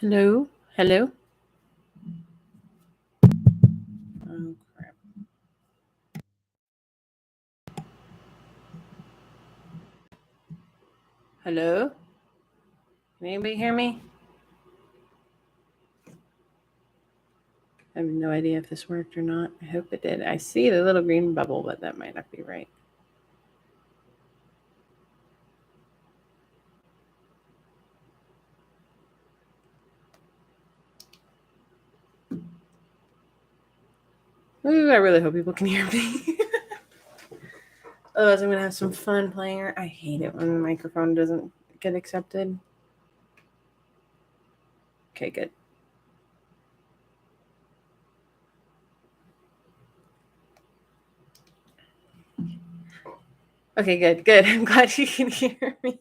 Hello? Hello? Oh, crap. Hello? Can anybody hear me? I have no idea if this worked or not. I hope it did. I see the little green bubble, but that might not be right. Ooh, I really hope people can hear me. Otherwise, I'm going to have some fun playing. I hate it when the microphone doesn't get accepted. Okay, good. Okay, good, good. I'm glad you can hear me.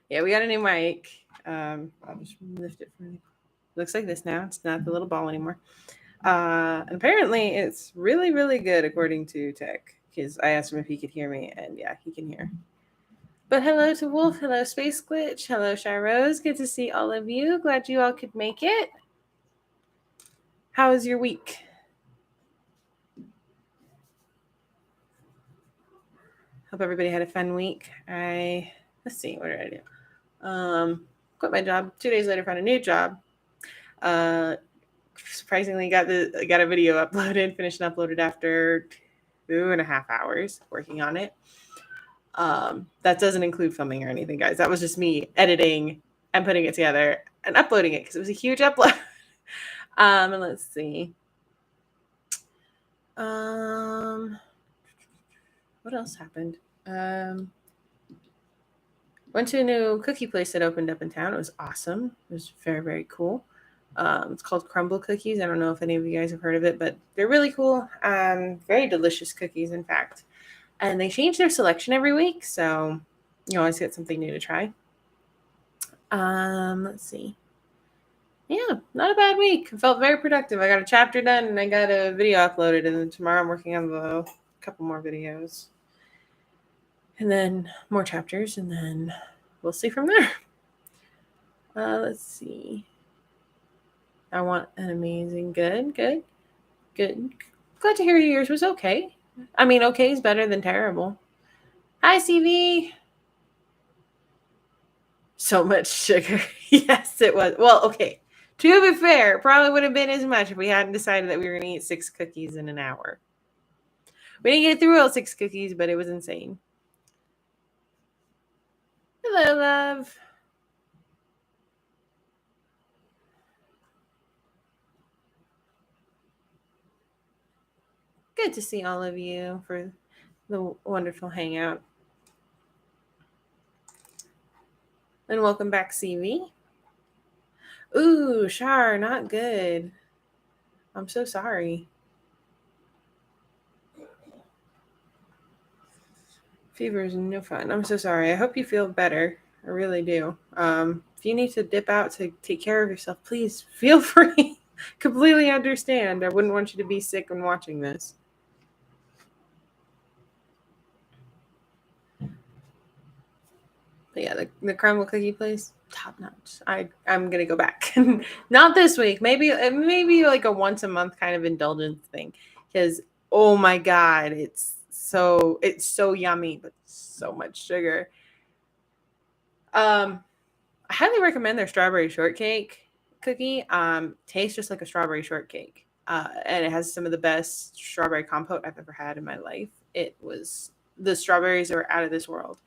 Yeah, we got a new mic. I'll just lift it from. Looks like this now. It's not the little ball anymore. And apparently, it's really, really good according to Tech. Because I asked him if he could hear me, and yeah, he can hear. But hello to Wolf. Hello, Space Glitch. Hello, Shy Rose. Good to see all of you. Glad you all could make it. How was your week? Hope everybody had a fun week. Let's see, what did I do? Quit my job. 2 days later, found a new job. Surprisingly, got a video uploaded, finished and uploaded after 2.5 hours working on it. That doesn't include filming or anything, guys. That was just me editing and putting it together and uploading it because it was a huge upload. And let's see. What else happened? Went to a new cookie place that opened up in town. It was awesome. It was very, very cool. It's called Crumble Cookies. I don't know if any of you guys have heard of it, but they're really cool. Very delicious cookies, in fact. And they change their selection every week, so you always get something new to try. Let's see. Yeah, not a bad week. I felt very productive. I got a chapter done and I got a video uploaded, and then tomorrow I'm working on a couple more videos. And then more chapters, and then we'll see from there. Let's see. I want an amazing, good. Glad to hear yours was okay. I mean, okay is better than terrible. Hi, CV. So much sugar. Yes, it was. Well, okay. To be fair, probably would have been as much if we hadn't decided that we were going to eat 6 cookies in an hour. We didn't get through all 6 cookies, but it was insane. Hello, love. Good to see all of you for the wonderful hangout. And welcome back, CV. Ooh, Shar, not good. I'm so sorry. Fever is no fun. I'm so sorry. I hope you feel better. I really do. If you need to dip out to take care of yourself, please feel free. Completely understand. I wouldn't want you to be sick when watching this. But yeah, the crumble cookie place, top notch. I'm gonna go back. Not this week. Maybe like a once a month kind of indulgence thing. Because oh my god, it's so yummy, but so much sugar. I highly recommend their strawberry shortcake cookie. Tastes just like a strawberry shortcake. And it has some of the best strawberry compote I've ever had in my life. The strawberries are out of this world.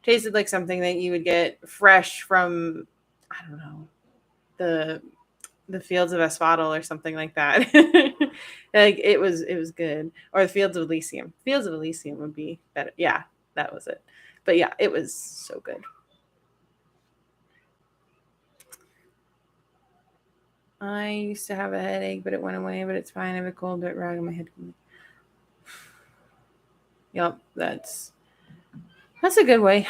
Tasted like something that you would get fresh from, I don't know, the fields of asphodel or something like that. Like it was good. Or the fields of Elysium. Fields of Elysium would be better. Yeah, that was it. But yeah, it was so good. I used to have a headache, but it went away. But it's fine. I have a cold, but right on my head. Yep, that's a good way.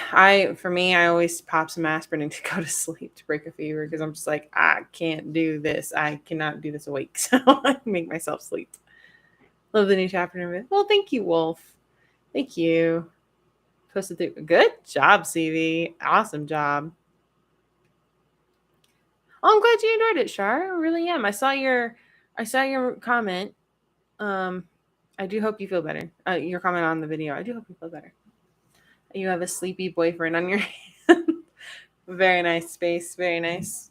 For me, I always pop some aspirin to go to sleep to break a fever because I'm just like, I can't do this. I cannot do this awake. So I make myself sleep. Love the new chapter. Well, thank you, Wolf. Thank you. Posted through. Good job, CV. Awesome job. I'm glad you enjoyed it, Shar. I really am. I saw your comment. Um, I do hope you feel better. Your comment on the video. I do hope you feel better. You have a sleepy boyfriend on your hand. Very nice space. Very nice.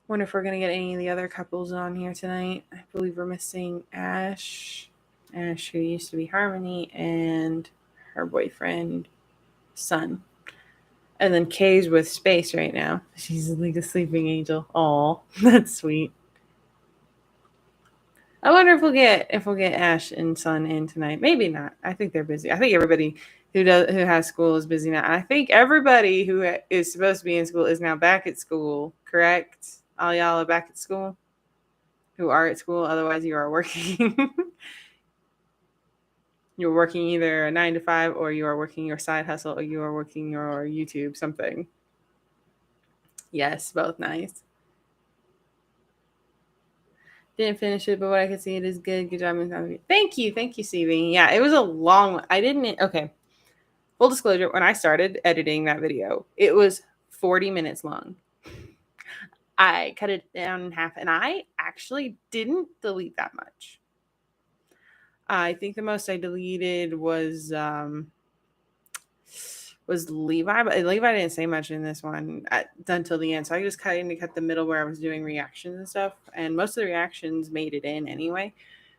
Wonder if we're gonna get any of the other couples on here tonight. I believe we're missing Ash. Ash, who used to be Harmony, and her boyfriend, Sun. And then Kay's with Space right now. She's like a sleeping angel. Oh, that's sweet. I wonder if we'll get Ash and Sun in tonight. Maybe not. I think they're busy. I think everybody who has school is busy now. I think everybody who is supposed to be in school is now back at school. Correct? All y'all are back at school. Who are at school? Otherwise, you are working. You're working either a 9 to 5, or you are working your side hustle, or you are working your YouTube something. Yes, both nice. Didn't finish it, but what I could see, it is good. Good job. Thank you, CV. Yeah, it was a long one. I didn't. Okay, full disclosure. When I started editing that video, it was 40 minutes long. I cut it down in half, and I actually didn't delete that much. I think the most I deleted was Levi, but Levi didn't say much in this one until the end. So I just cut the middle where I was doing reactions and stuff, and most of the reactions made it in anyway.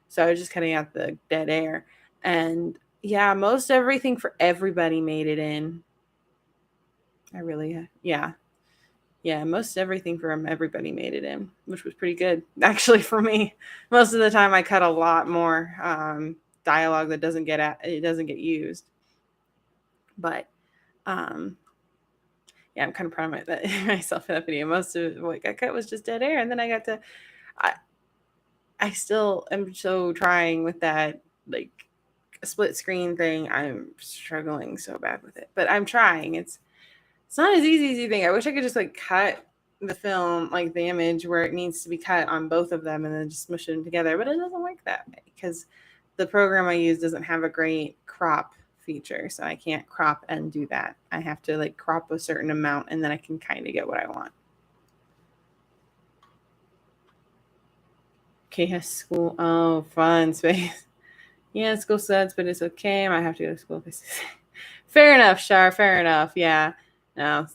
So I was just cutting out the dead air, and yeah, most everything for everybody made it in. I really, yeah, most everything from everybody made it in, which was pretty good actually for me. Most of the time, I cut a lot more dialogue that doesn't get used, but yeah, I'm kind of proud of myself in that video. Most of what got cut was just dead air, and then I still am so trying with that like split screen thing. I'm struggling so bad with it, but I'm trying. It's not as easy as you think. I wish I could just like cut the film, like the image where it needs to be cut on both of them, and then just smush them together. But it doesn't work that way because the program I use doesn't have a great crop feature, so I can't crop and do that. I have to like crop a certain amount, and then I can kind of get what I want. Okay, has school. Oh, fun space. Yeah, school sucks, but it's okay. I might have to go to school. Fair enough, Shar. Fair enough. Yeah. No,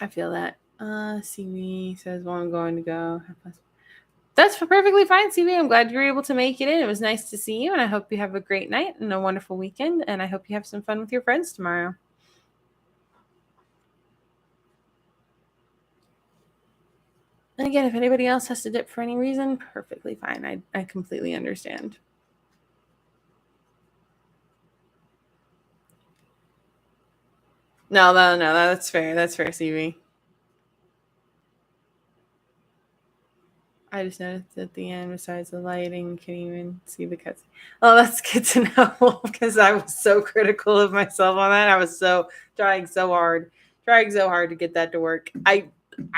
I feel that. CV says, well, I'm going to go. That's perfectly fine, CV. I'm glad you were able to make it in. It was nice to see you, and I hope you have a great night and a wonderful weekend, and I hope you have some fun with your friends tomorrow. And again, if anybody else has to dip for any reason, perfectly fine. I completely understand. No, that's fair. That's fair, CV. I just noticed at the end, besides the lighting, you can even see the cuts. Oh, that's good to know because I was so critical of myself on that. I was trying so hard to get that to work. I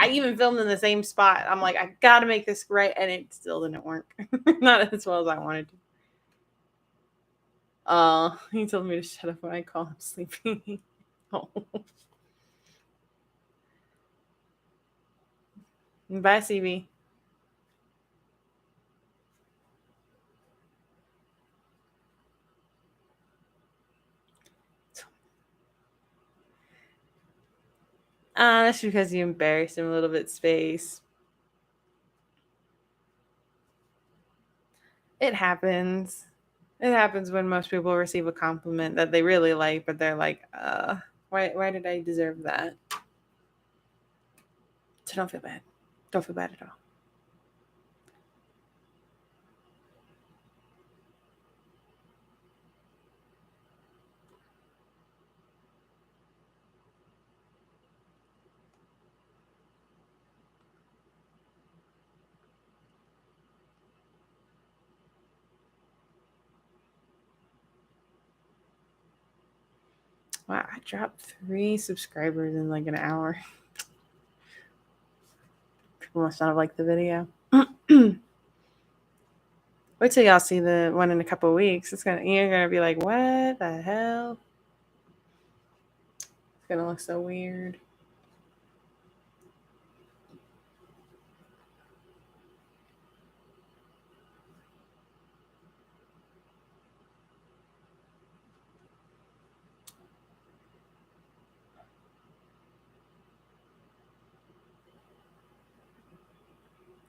even filmed in the same spot. I'm like, I got to make this right, and it still didn't work. Not as well as I wanted to. He told me to shut up when I call him sleepy. Oh. Bye, CB. That's because you embarrassed him a little bit, Space. It happens. It happens when most people receive a compliment that they really like, but they're like, why did I deserve that? So don't feel bad. Don't feel bad at all. Wow, I dropped 3 subscribers in like an hour. People must not have liked the video. Wait till y'all see the one in a couple of weeks. You're gonna be like, what the hell? It's gonna look so weird.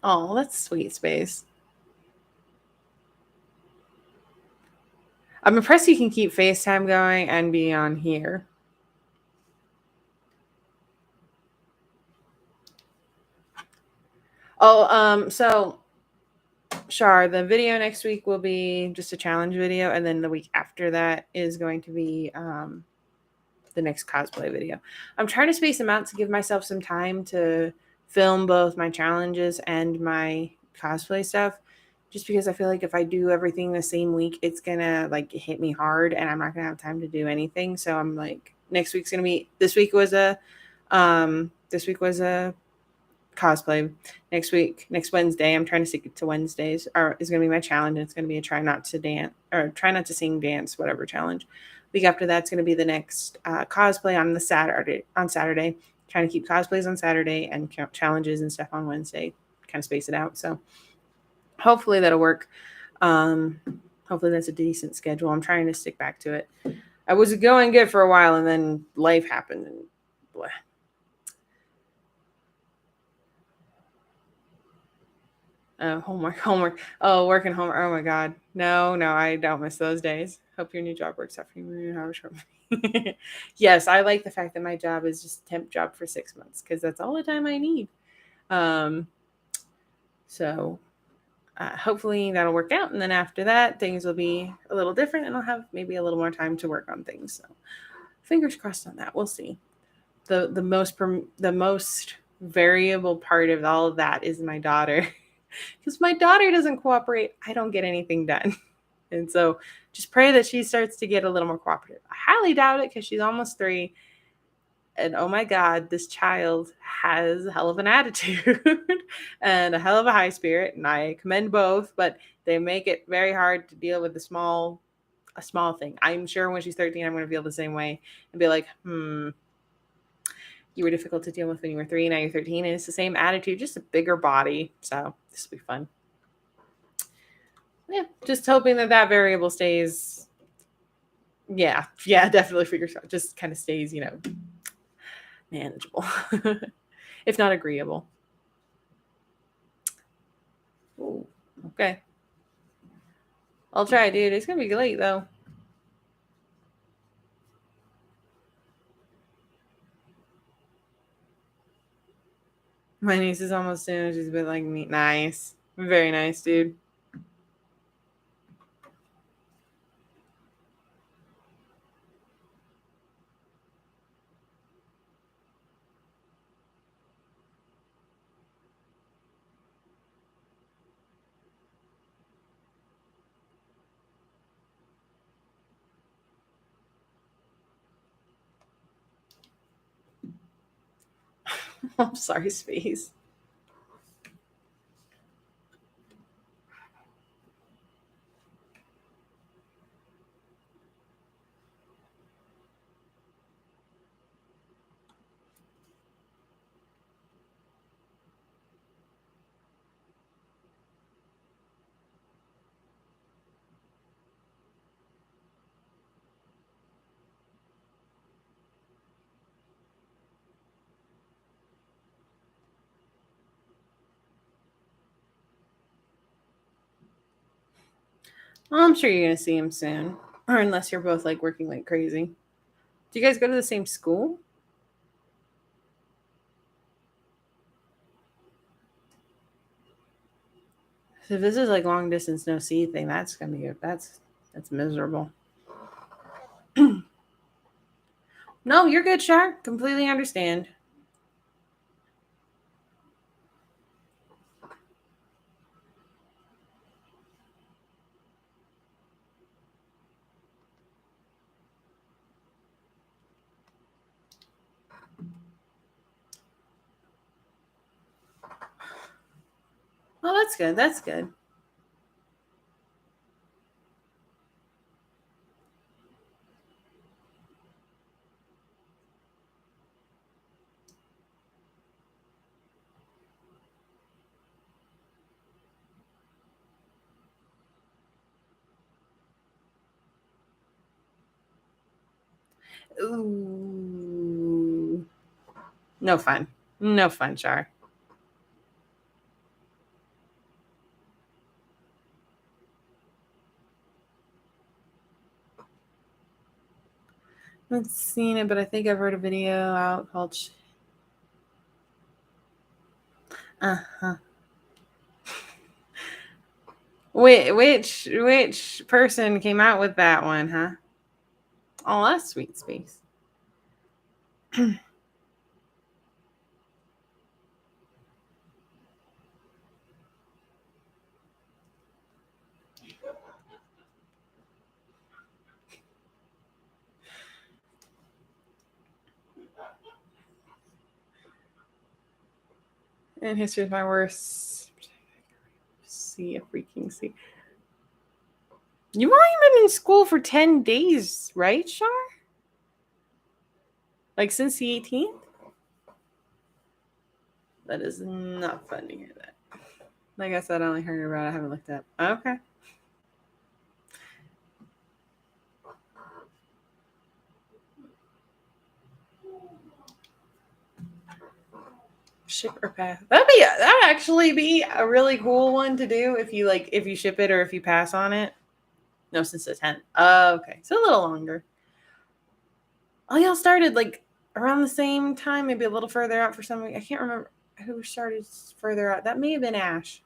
Oh, that's sweet, Space. I'm impressed you can keep FaceTime going and be on here. Oh, so Shar, the video next week will be just a challenge video, and then the week after that is going to be the next cosplay video. I'm trying to space them out to give myself some time to film both my challenges and my cosplay stuff. Just because I feel like if I do everything the same week, it's gonna like hit me hard, and I'm not gonna have time to do anything. So I'm like, next week's gonna be. This week was a cosplay. Next Wednesday, I'm trying to stick it to Wednesdays, is going to be my challenge. It's going to be a try not to dance or try not to sing, dance, whatever challenge. Week after that's going to be the next cosplay on Saturday. Trying to keep cosplays on Saturday and challenges and stuff on Wednesday. Kind of space it out. So hopefully that'll work. Hopefully that's a decent schedule. I'm trying to stick back to it. I was going good for a while, and then life happened, and blah. Homework. Oh, working homework. Oh my God. No, I don't miss those days. Hope your new job works out for you. Yes, I like the fact that my job is just a temp job for 6 months because that's all the time I need. Um, so hopefully that'll work out, and then after that, things will be a little different, and I'll have maybe a little more time to work on things. So fingers crossed on that. We'll see. The most variable part of all of that is my daughter. Because my daughter doesn't cooperate, I don't get anything done. And so just pray that she starts to get a little more cooperative. I highly doubt it because she's almost 3. And oh my God, this child has a hell of an attitude and a hell of a high spirit. And I commend both, but they make it very hard to deal with a small thing. I'm sure when she's 13, I'm going to feel the same way and be like, you were difficult to deal with when you were 3, now you're 13, and it's the same attitude, just a bigger body. So this will be fun. Yeah, just hoping that variable stays. Yeah, definitely figures out. Just kind of stays, manageable, if not agreeable. Ooh, okay. I'll try, dude. It's gonna be late though. My niece is almost soon. She's been like me. Nice, very nice, dude. I'm sorry, Space. Well, I'm sure you're gonna see him soon, or unless you're both like working like crazy. Do you guys go to the same school? So if this is like long distance no see thing, that's gonna be that's miserable. No, you're good, Shar. Completely understand. that's good. That's good. Ooh. No fun. No fun, Char. I haven't seen it, but I think I've heard a video out called. Uh-huh. Which person came out with that one, huh? Oh, that's sweet space. And history is my worst. See a freaking see. You've only been in school for 10 days, right, Shar? Like since the 18th? That is not fun to hear that. Like I said, I only heard about it. I haven't looked up. Okay. Ship or pass. That'd actually be a really cool one to do if you ship it or if you pass on it. No, since the 10th. Okay. So a little longer. Oh, y'all started like around the same time, maybe a little further out for some reason. I can't remember who started further out. That may have been Ash.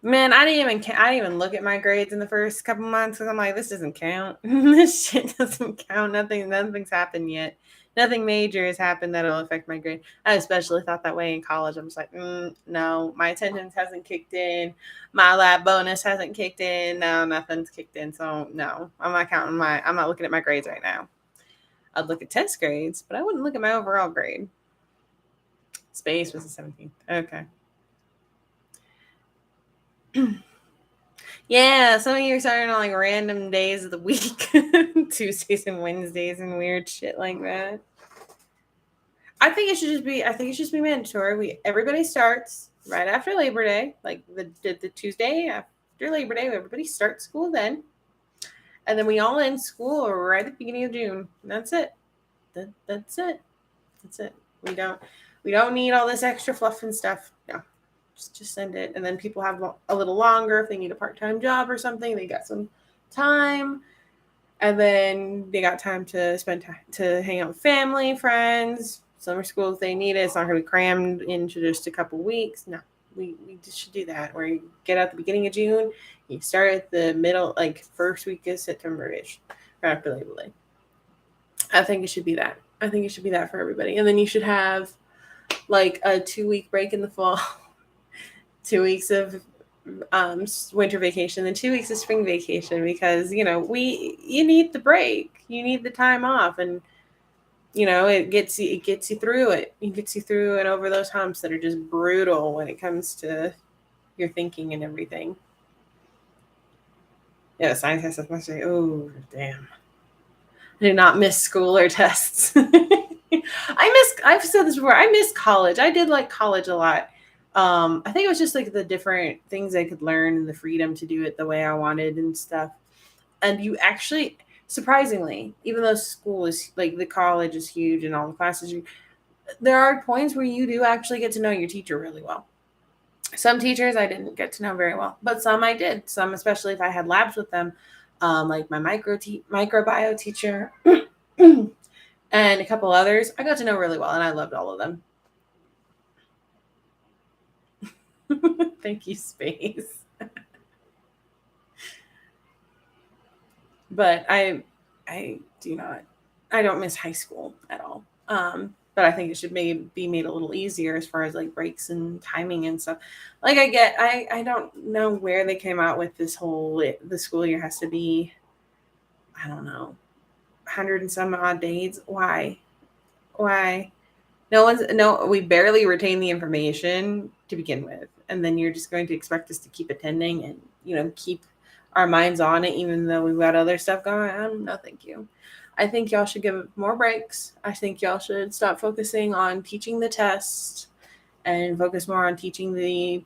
Man, I didn't even look at my grades in the first couple months because I'm like, this doesn't count. This shit doesn't count. Nothing's happened yet. Nothing major has happened that'll affect my grade. I especially thought that way in college. I'm just like, no, my attendance hasn't kicked in. My lab bonus hasn't kicked in. No, nothing's kicked in. So no, I'm not looking at my grades right now. I'd look at test grades, but I wouldn't look at my overall grade. Space was the 17th. Okay. Yeah, some of you are starting on like random days of the week, Tuesdays and Wednesdays and weird shit like that. I think it should just be mandatory. Everybody starts right after Labor Day, like the Tuesday after Labor Day. Everybody starts school then, and then we all end school right at the beginning of June. That's it. That's it. That's it. We don't need all this extra fluff and stuff. No, just send it, and then people have a little longer if they need a part-time job or something. They got some time, and then they got time to spend time to hang out with family, friends. Summer school if they need it. It's not going to be crammed into just a couple weeks. No, we just should do that. Where you get out the beginning of June, you start at the middle, like first week of September-ish, right after Labor Day. I think it should be that. I think it should be that for everybody, and then you should have like a 2-week break in the fall, 2 weeks of winter vacation, and 2 weeks of spring vacation because you need the break, you need the time off, and it gets you through it. It gets you through and over those humps that are just brutal when it comes to your thinking and everything. Yeah, science has stuff must say, oh damn. I did not miss school or tests. I've said this before, I miss college. I did like college a lot. I think it was just like the different things I could learn and the freedom to do it the way I wanted and stuff. And you actually, surprisingly, even though school is like the college is huge and all the classes, there are points where you do actually get to know your teacher really well. Some teachers I didn't get to know very well, but some I did. Some, especially if I had labs with them, like my microbiome teacher and a couple others, I got to know really well, and I loved all of them. Thank you, Space. But I do not. I don't miss high school at all. But I think it should maybe be made a little easier as far as like breaks and timing and stuff. Like I don't know where they came out with this whole the school year has to be, I don't know, 100 and some odd days. Why? We barely retain the information to begin with. And then you're just going to expect us to keep attending and, keep our minds on it, even though we've got other stuff going on. No, thank you. I think y'all should give more breaks. I think y'all should stop focusing on teaching the test and focus more on teaching the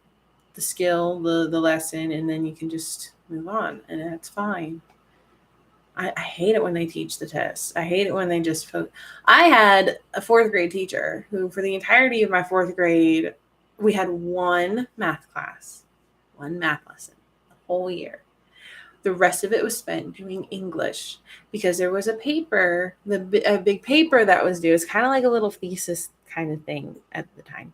skill, the lesson, and then you can just move on, and that's fine. I hate it when they teach the test. I hate it when they just I had a fourth grade teacher who, for the entirety of my fourth grade, we had one math class, one math lesson, the whole year. The rest of it was spent doing English because there was a paper, a big paper that was due. It's kind of like a little thesis kind of thing at the time.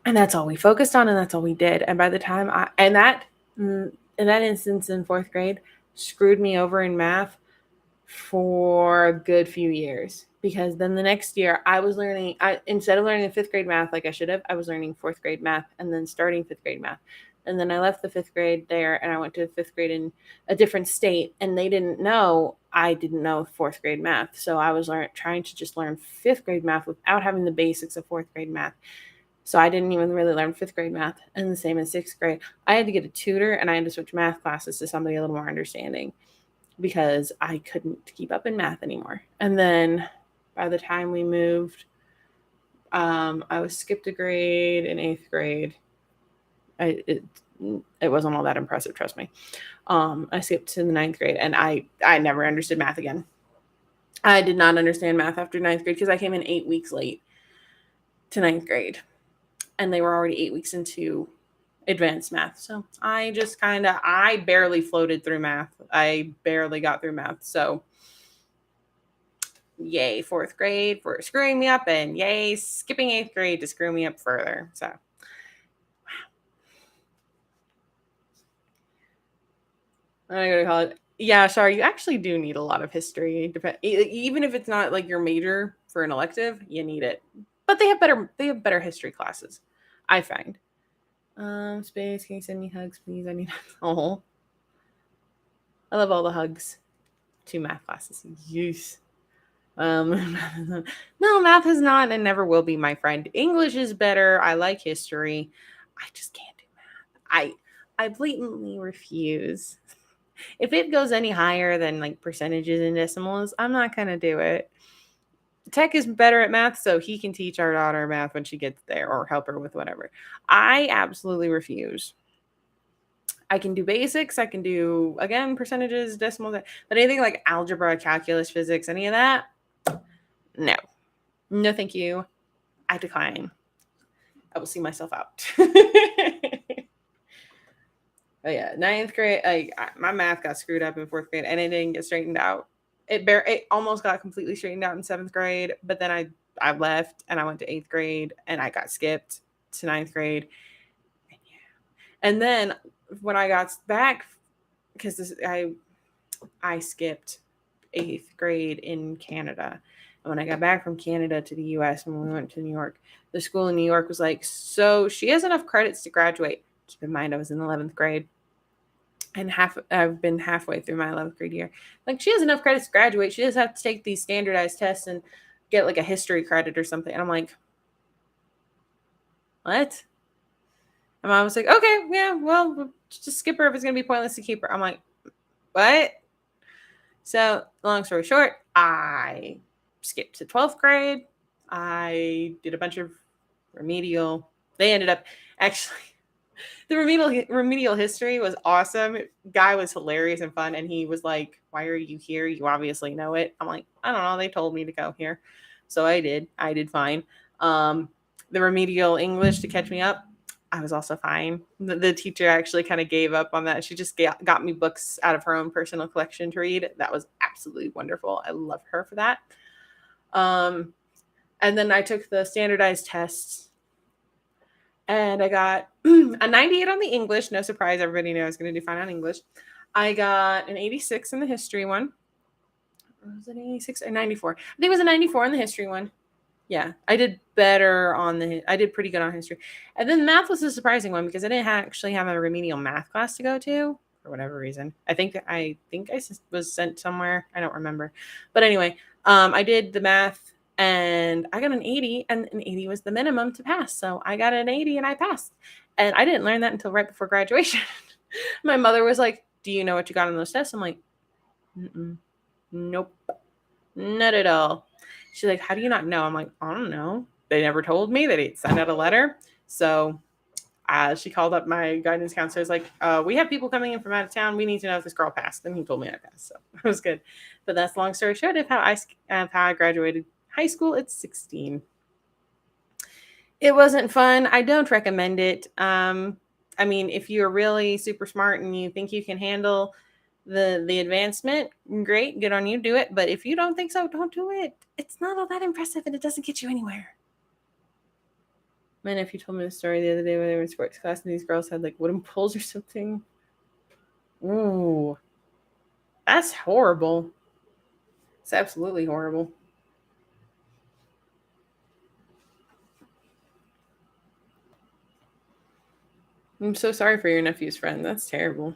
And that's all we focused on, and that's all we did. And by the time in that instance in fourth grade, screwed me over in math for a good few years, because then the next year I was learning, instead of learning fifth grade math like I should have, I was learning fourth grade math and then starting fifth grade math. And then I left the fifth grade there and I went to fifth grade in a different state, and they didn't know I didn't know fourth grade math. So I was trying to just learn fifth grade math without having the basics of fourth grade math. So I didn't even really learn fifth grade math, and the same in sixth grade. I had to get a tutor, and I had to switch math classes to somebody a little more understanding because I couldn't keep up in math anymore. And then by the time we moved, I was skipped a grade in eighth grade. It wasn't all that impressive, trust me. I skipped to the ninth grade, and I never understood math again. I did not understand math after ninth grade because I came in 8 weeks late to ninth grade. And they were already 8 weeks into advanced math. So I just I barely floated through math. I barely got through math. So yay, fourth grade for screwing me up, and yay, skipping eighth grade to screw me up further. So wow. I go to college. Yeah, sorry, you actually do need a lot of history. Even if it's not like your major for an elective, you need it. But they have better history classes, I find. Space, can you send me hugs, please? I need oh. I love all the hugs. 2 math classes. Yes. No, math is not and never will be my friend. English is better. I like history. I just can't do math. I blatantly refuse. If it goes any higher than like percentages and decimals, I'm not gonna do it. Tech is better at math, so he can teach our daughter math when she gets there, or help her with whatever. I absolutely refuse. I can do basics. I can do, again, percentages, decimals, but anything like algebra, calculus, physics, any of that, no. No, thank you. I decline. I will see myself out. But yeah, ninth grade, my math got screwed up in fourth grade, and it didn't get straightened out. It almost got completely straightened out in seventh grade, but then I left and I went to eighth grade, and I got skipped to ninth grade. And then when I got back, because I skipped eighth grade in Canada. And when I got back from Canada to the US, when we went to New York, the school in New York was like, so she has enough credits to graduate. Keep in mind, I was in 11th grade. And I've been halfway through my 11th grade year. Like, she has enough credits to graduate. She just has to take these standardized tests and get like a history credit or something. And I'm like, what? And Mom was like, okay, yeah, well, just skip her if it's going to be pointless to keep her. I'm like, what? So, long story short, I skipped to 12th grade. I did a bunch of remedial. They ended up actually, the remedial history was awesome. Guy was hilarious and fun, and he was like, why are you here? You obviously know it. I'm like, I don't know. They told me to go here. So I did. I did fine. The remedial English to catch me up, I was also fine. The teacher actually kind of gave up on that. She just got me books out of her own personal collection to read. That was absolutely wonderful. I love her for that. And then I took the standardized tests, and I got a 98 on the English. No surprise, everybody knew I was going to do fine on English. I got an 86 in the history one. Was it 86 or 94? I think it was a 94 in the history one. Yeah, I did better I did pretty good on history. And then math was a surprising one because I didn't actually have a remedial math class to go to for whatever reason. I think I was sent somewhere. I don't remember. But anyway, I did the math, And I got an 80, and an 80 was the minimum to pass. So I got an 80 and I passed. And I didn't learn that until right before graduation. My mother was like, "Do you know what you got on those tests?" I'm like, nope, not at all. She's like, "How do you not know?" I'm like, "I don't know. They never told me. They didn't send out a letter." So she called up my guidance counselor. Is like, "We have people coming in from out of town. We need to know if this girl passed." And he told me I passed. So it was good. But that's long story short of how I graduated high school at 16. It wasn't fun. I don't recommend it. I mean, if you're really super smart and you think you can handle the advancement, great, good on you, do it. But if you don't think so, don't do it. It's not all that impressive and it doesn't get you anywhere. My nephew told me the story the other day when they were in sports class and these girls had like wooden poles or something. Ooh, that's horrible. It's absolutely horrible. I'm so sorry for your nephew's friend. That's terrible.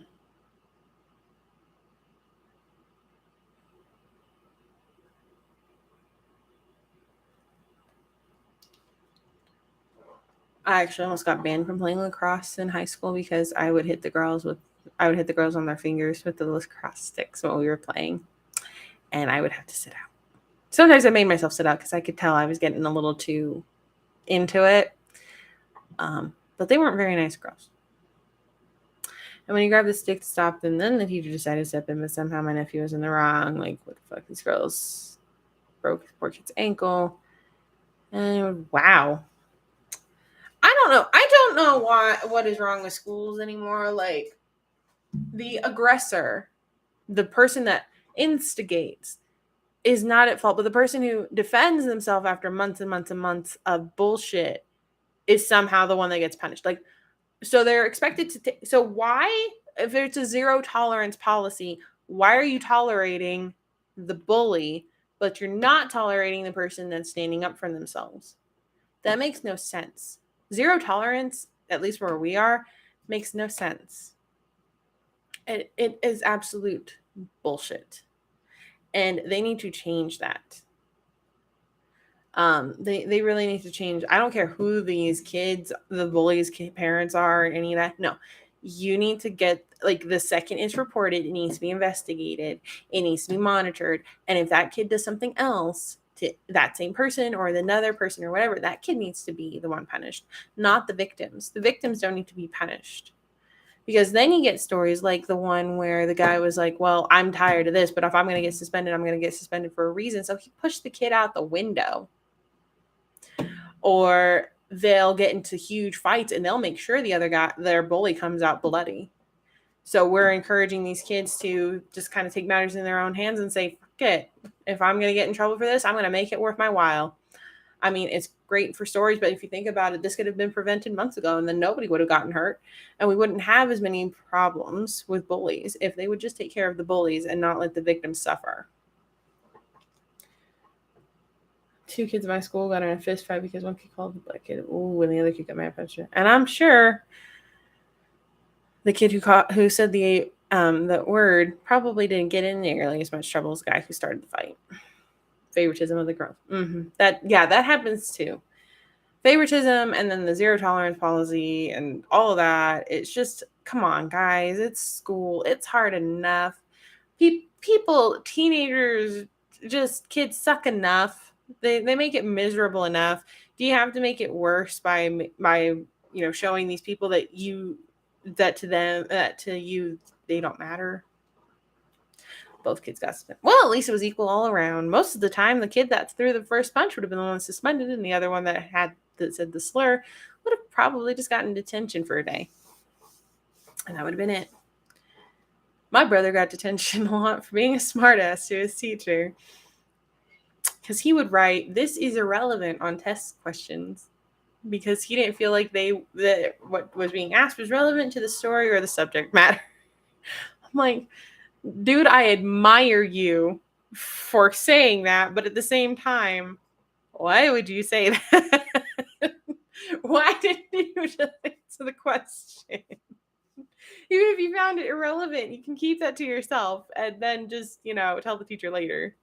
I actually almost got banned from playing lacrosse in high school because I would hit the girls on their fingers with the lacrosse sticks when we were playing, and I would have to sit out. Sometimes I made myself sit out because I could tell I was getting a little too into it. But they weren't very nice girls. And when you grab the stick to stop them, then the teacher decided to step in, but somehow my nephew was in the wrong. Like, what the fuck? These girls broke his poor kid's ankle. And wow. I don't know. I don't know what is wrong with schools anymore. Like, the aggressor, the person that instigates, is not at fault, but the person who defends themselves after months and months and months of bullshit is somehow the one that gets punished. Like, so they're expected to so why, if it's a zero tolerance policy, why are you tolerating the bully but you're not tolerating the person that's standing up for themselves? That makes no sense. Zero tolerance, at least where we are, makes no sense. It is absolute bullshit, and they need to change that. They really need to change. I don't care who these kids, the bullies' parents are, and any of that. No, you need to get, like, the second it's reported, it needs to be investigated. It needs to be monitored. And if that kid does something else to that same person or another person or whatever, that kid needs to be the one punished, not the victims. The victims don't need to be punished. Because then you get stories like the one where the guy was like, "Well, I'm tired of this, but if I'm going to get suspended, I'm going to get suspended for a reason." So he pushed the kid out the window. Or they'll get into huge fights and they'll make sure the other guy, their bully, comes out bloody. So we're encouraging these kids to just kind of take matters in their own hands and say, "Fuck it. If I'm going to get in trouble for this, I'm going to make it worth my while." I mean, it's great for stories, but if you think about it, this could have been prevented months ago and then nobody would have gotten hurt. And we wouldn't have as many problems with bullies if they would just take care of the bullies and not let the victims suffer. Two kids in my school got in a fist fight because one kid called the black kid "ooh" and the other kid got mad at you. And I'm sure the kid who said the word probably didn't get in nearly as much trouble as the guy who started the fight. Favoritism of the girls. That happens too. Favoritism, and then the zero tolerance policy and all of that. It's just, come on, guys. It's school. It's hard enough. People, teenagers, just kids suck enough. They make it miserable enough. Do you have to make it worse by showing these people that to you they don't matter? Both kids got suspended. Well, at least it was equal all around. Most of the time, the kid that threw the first punch would have been the one suspended, and the other one that said the slur would have probably just gotten detention for a day, and that would have been it. My brother got detention a lot for being a smartass to his teacher, because he would write "this is irrelevant" on test questions because he didn't feel like what was being asked was relevant to the story or the subject matter. I'm like, dude, I admire you for saying that, but at the same time, why would you say that? Why didn't you just answer the question? Even if you found it irrelevant, you can keep that to yourself and then just, tell the teacher later.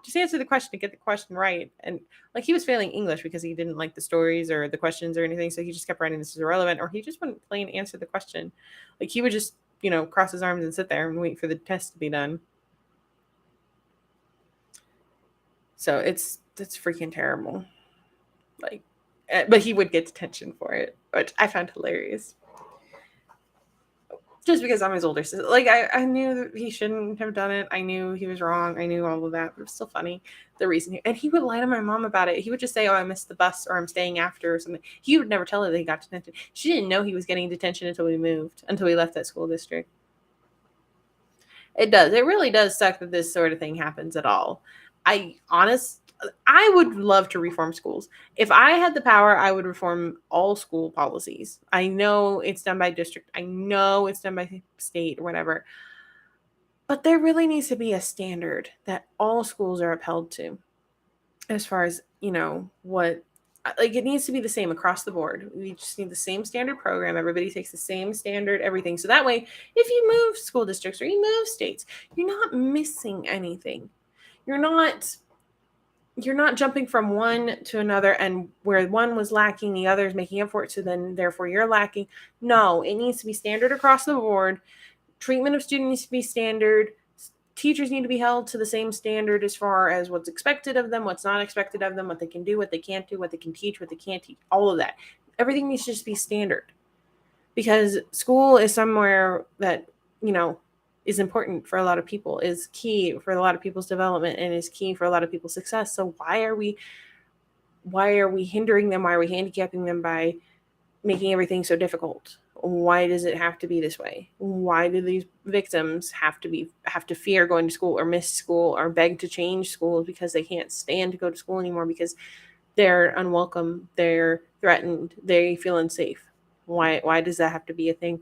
just answer the question and get the question right. And like he was failing English because he didn't like the stories or the questions or anything. So he just kept writing this is irrelevant, or he just wouldn't plain answer the question. Like he would just, cross his arms and sit there and wait for the test to be done. So it's freaking terrible. Like, but he would get detention for it, which I found hilarious. Just because I'm his older sister. Like, I knew that he shouldn't have done it. I knew he was wrong. I knew all of that. But it was still funny. The reason and he would lie to my mom about it. He would just say, oh, I missed the bus or I'm staying after or something. He would never tell her that he got detention. She didn't know he was getting detention until we left that school district. It does. It really does suck that this sort of thing happens at all. I would love to reform schools. If I had the power, I would reform all school policies. I know it's done by district. I know it's done by state or whatever. But there really needs to be a standard that all schools are upheld to as far as, what like it needs to be the same across the board. We just need the same standard program. Everybody takes the same standard, everything. So that way, if you move school districts or you move states, you're not missing anything. You're not jumping from one to another and where one was lacking, the other is making up for it. So then therefore you're lacking. No, it needs to be standard across the board. Treatment of students needs to be standard. Teachers need to be held to the same standard as far as what's expected of them, what's not expected of them, what they can do, what they can't do, what they can teach, what they can't teach, all of that. Everything needs to just be standard because school is somewhere that, is important for a lot of people, is key for a lot of people's development, and is key for a lot of people's success. So why are we hindering them? Why are we handicapping them by making everything so difficult? Why does it have to be this way? Why do these victims have to fear going to school or miss school or beg to change schools because they can't stand to go to school anymore because they're unwelcome, they're threatened, they feel unsafe? Why does that have to be a thing?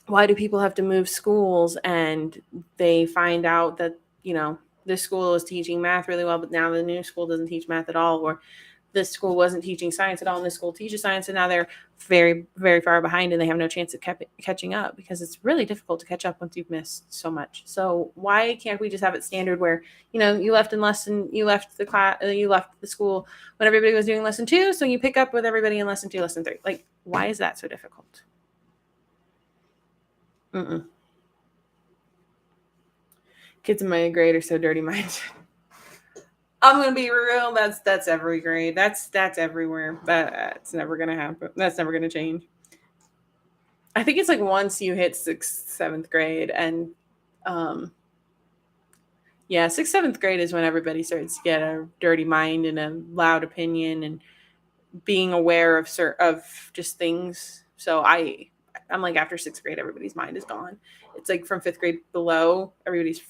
Why do people have to move schools and they find out that, this school is teaching math really well, but now the new school doesn't teach math at all, or this school wasn't teaching science at all and this school teaches science, and now they're very, very far behind and they have no chance of catching up because it's really difficult to catch up once you've missed so much. So why can't we just have it standard where, you left the class, you left the school when everybody was doing lesson 2, so you pick up with everybody in lesson 2, lesson 3. Like, why is that so difficult? Kids in my grade are so dirty-minded. I'm gonna be real. That's every grade. That's everywhere. That's never gonna happen. That's never gonna change. I think it's like once you hit 6th, 7th grade, and 6th, 7th grade is when everybody starts to get a dirty mind and a loud opinion and being aware of just things. So I'm like after 6th grade, everybody's mind is gone. It's like from 5th grade below, everybody's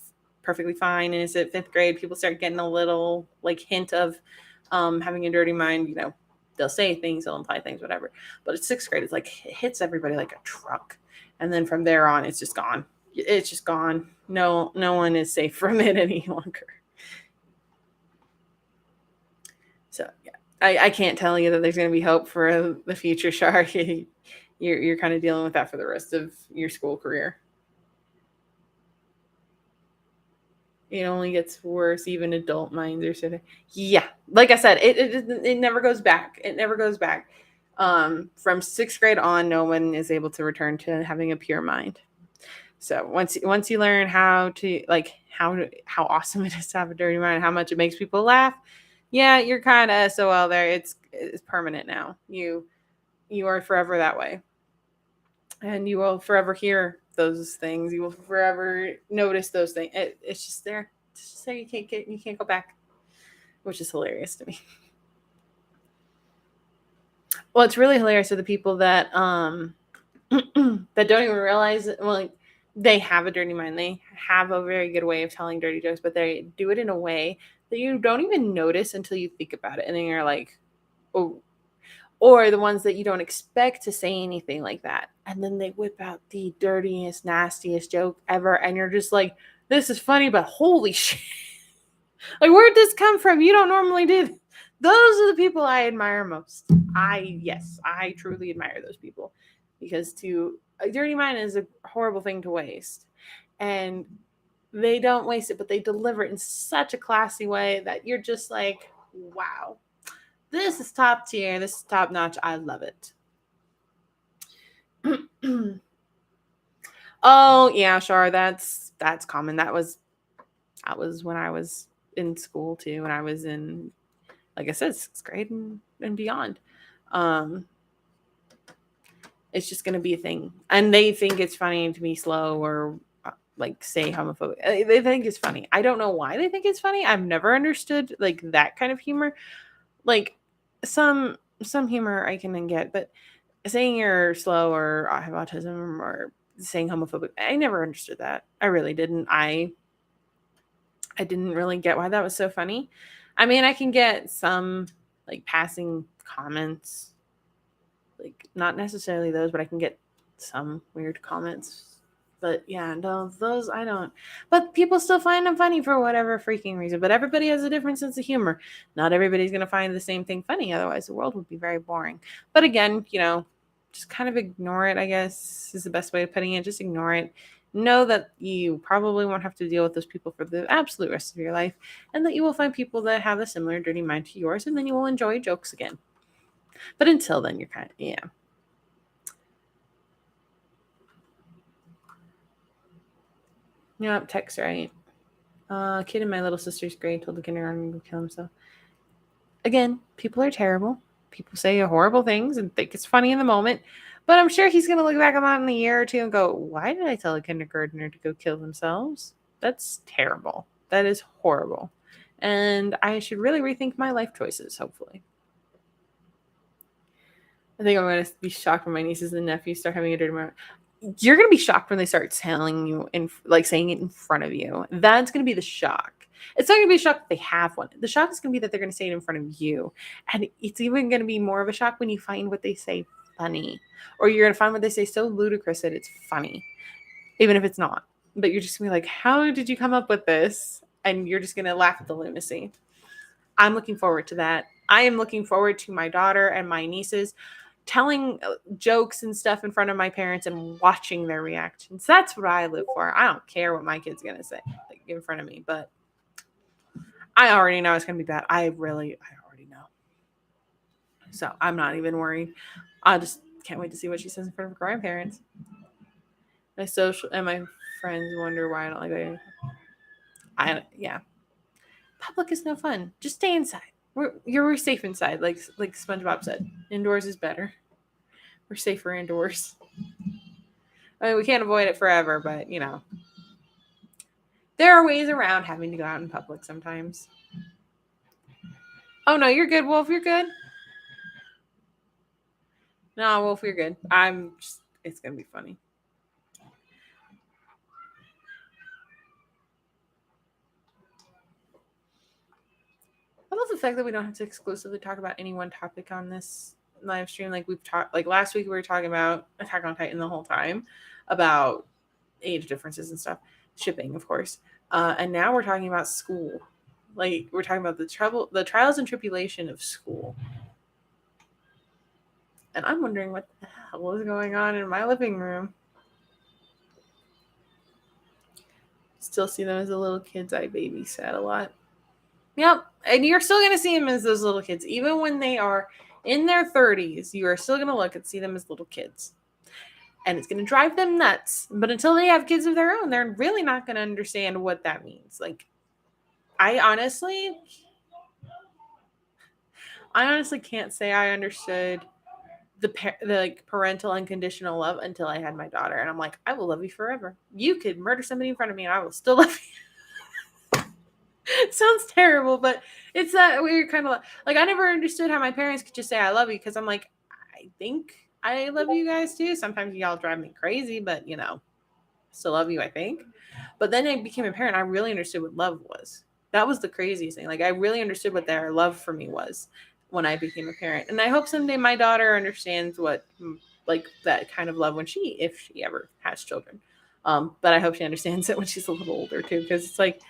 perfectly fine. And it's at 5th grade, people start getting a little like hint of having a dirty mind. They'll say things, they'll imply things, whatever. But at 6th grade, it's like it hits everybody like a truck. And then from there on, it's just gone. It's just gone. No one is safe from it any longer. So yeah, I can't tell you that there's going to be hope for the future, Shar. You're kind of dealing with that for the rest of your school career. It only gets worse. Even adult minds are sort of, yeah. Like I said, it never goes back. It never goes back. From 6th grade on, no one is able to return to having a pure mind. So once you learn how how awesome it is to have a dirty mind, how much it makes people laugh, yeah, you're kind of SOL there. It's permanent now. You are forever that way, and you will forever hear those things. You will forever notice those things. It's just there. It's just there. You can't go back, which is hilarious to me. Well, it's really hilarious to the people that that don't even realize it. Well, like, they have a dirty mind. They have a very good way of telling dirty jokes, but they do it in a way that you don't even notice until you think about it, and then you're like, oh. Or the ones that you don't expect to say anything like that. And then they whip out the dirtiest, nastiest joke ever. And you're just like, this is funny, but holy shit. Like, where'd this come from? You don't normally do this. Those are the people I admire most. I truly admire those people. Because a dirty mind is a horrible thing to waste. And They don't waste it, but they deliver it in such a classy way that you're just like, wow, this is top tier. This is top notch. I love it. Oh yeah, sure. That's common. That was when I was in school too. When I was in, like I said, sixth grade and beyond. Um, it's just gonna be a thing, and they think it's funny to be slow or like say homophobic. They think it's funny. I don't know why they think it's funny. I've never understood like that kind of humor. Like some humor I can get, but saying you're slow or I have autism or saying homophobic, I never understood that. I really didn't. I didn't really get why that was so funny. I mean, I can get some like passing comments, like not necessarily those, but I can get some weird comments. But yeah, no, those I don't. But people still find them funny for whatever freaking reason. But everybody has a different sense of humor. Not everybody's going to find the same thing funny. Otherwise, the world would be very boring. But again, just kind of ignore it, I guess, is the best way of putting it. Just ignore it. Know that you probably won't have to deal with those people for the absolute rest of your life. And that you will find people that have a similar dirty mind to yours. And then you will enjoy jokes again. But until then, you're kind of, yeah. Text right. A kid in my little sister's grade told the kindergarten to go kill himself. Again, people are terrible. People say horrible things and think it's funny in the moment. But I'm sure he's going to look back on that in a year or two and go, why did I tell a kindergartner to go kill themselves? That's terrible. That is horrible. And I should really rethink my life choices, hopefully. I think I'm going to be shocked when my nieces and nephews start having a dirty moment. You're going to be shocked when they start telling you saying it in front of you. That's going to be the shock. It's not going to be a shock that they have one. The shock is going to be that they're going to say it in front of you. And it's even going to be more of a shock when you find what they say funny. Or you're going to find what they say so ludicrous that it's funny. Even if it's not. But you're just going to be like, how did you come up with this? And you're just going to laugh at the lunacy. I'm looking forward to that. I am looking forward to my daughter and my nieces telling jokes and stuff in front of my parents and watching their reactions. That's what I live for. I don't care what my kid's going to say in front of me, but I already know it's going to be bad. I already know. So I'm not even worried. I just can't wait to see what she says in front of her grandparents. My friends wonder why I don't like it. Yeah. Public is no fun. Just stay inside. We're safe inside, like SpongeBob said. Indoors is better. We're safer indoors. I mean, we can't avoid it forever, but there are ways around having to go out in public sometimes. Oh no, you're good, Wolf. You're good. No, Wolf, you're good. It's gonna be funny. I love the fact that we don't have to exclusively talk about any one topic on this live stream. Like we've talked, like last week we were talking about Attack on Titan the whole time, about age differences and stuff, shipping, of course. And now we're talking about school. Like we're talking about the trials and tribulation of school. And I'm wondering what the hell is going on in my living room. Still see them as the little kids I babysat a lot. Yep. And you're still going to see them as those little kids. Even when they are in their 30s, you are still going to look and see them as little kids. And it's going to drive them nuts. But until they have kids of their own, they're really not going to understand what that means. Like, I honestly can't say I understood the parental unconditional love until I had my daughter. And I'm like, I will love you forever. You could murder somebody in front of me and I will still love you. Sounds terrible, but it's that weird kind of like I never understood how my parents could just say I love you because I'm like, I think I love you guys too. Sometimes y'all drive me crazy, but still love you, I think. But then I became a parent. I really understood what love was. That was the craziest thing. Like I really understood what their love for me was when I became a parent. And I hope someday my daughter understands what like that kind of love if she ever has children. But I hope she understands it when she's a little older too, because it's like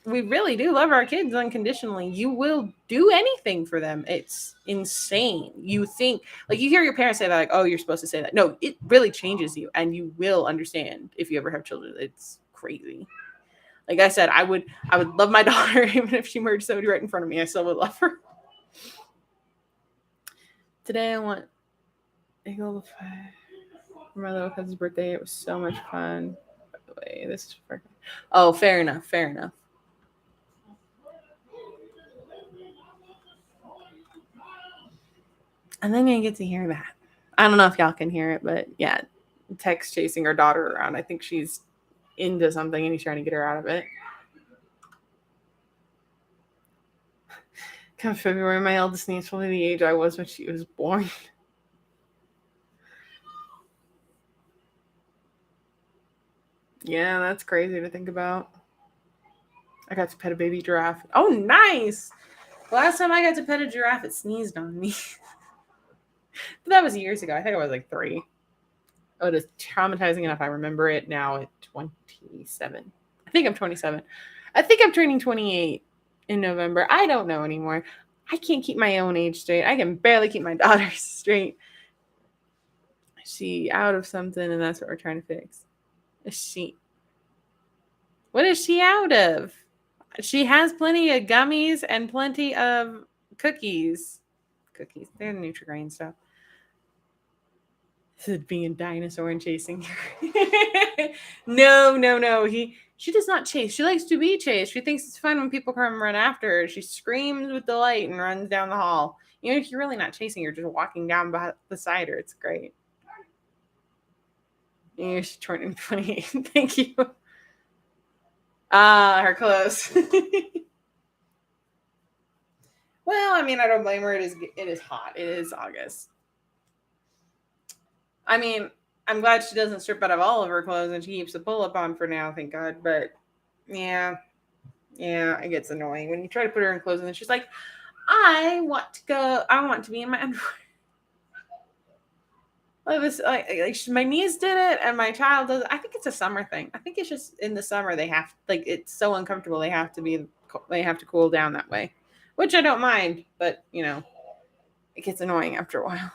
we really do love our kids unconditionally. You will do anything for them. It's insane. You think like you hear your parents say that like, oh, you're supposed to say that. No, it really changes you and you will understand if you ever have children. It's crazy. Like I said, I would love my daughter even if she murdered somebody right in front of me. I still would love her. Today I want Eagle for my little cousin's birthday. It was so much fun. By the way, this is freaking. Oh, fair enough. Fair enough. And then you get to hear that. I don't know if y'all can hear it, but yeah, Tex chasing her daughter around. I think she's into something and he's trying to get her out of it. Come February, my eldest niece will be the age I was when she was born. Yeah, that's crazy to think about. I got to pet a baby giraffe. Oh, nice! Last time I got to pet a giraffe, it sneezed on me. But that was years ago. I think I was like 3. Oh, it is traumatizing enough. I remember it now at 27. I think I'm 27. I think I'm turning 28 in November. I don't know anymore. I can't keep my own age straight. I can barely keep my daughter's straight. Is she out of something, and that's what we're trying to fix? What is she out of? She has plenty of gummies and plenty of cookies. Cookies. They're Nutri-Grain stuff. This is being a dinosaur and chasing her. No. She does not chase. She likes to be chased. She thinks it's fun when people come and run after her. She screams with delight and runs down the hall. Even if you're really not chasing her, just walking down beside her. It's great. Yeah, she's turning 28. Thank you. Her clothes. Well, I mean, I don't blame her. It is hot. It is August. I mean, I'm glad she doesn't strip out of all of her clothes and she keeps the pull-up on for now, thank God. But yeah, it gets annoying when you try to put her in clothes and then she's like, I want to be in my underwear. My niece did it and my child does it. I think it's a summer thing. I think it's just in the summer it's so uncomfortable they have to cool down that way, which I don't mind, but it gets annoying after a while.